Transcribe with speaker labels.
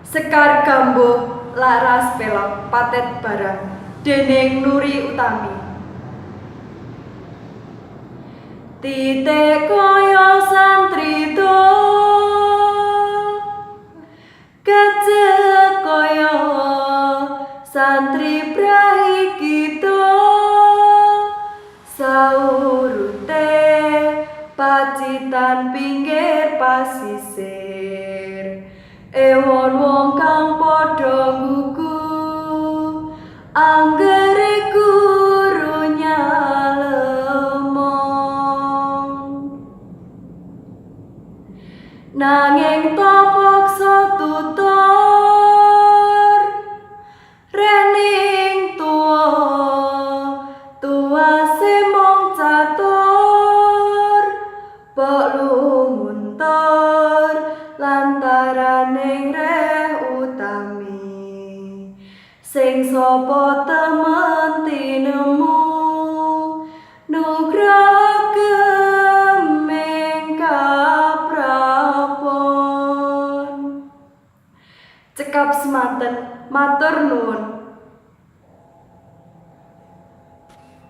Speaker 1: Sekar Gambuh laras pelok patet barang dening Nuri Utami. Titik kaya santri dol, gajah kaya santri prahi kidul, saurute pacitan pinggir pasisir, ewon wong kang padha nggugu, anggere guru nyalemong. Nanging tapaksa tutur rening tuwase mung catur, pok lumuntur lantaraning Reh Utami. Sing sapa temen tinemu nugraha gemeng kaprapon. Cekap semanten, matur nuwun.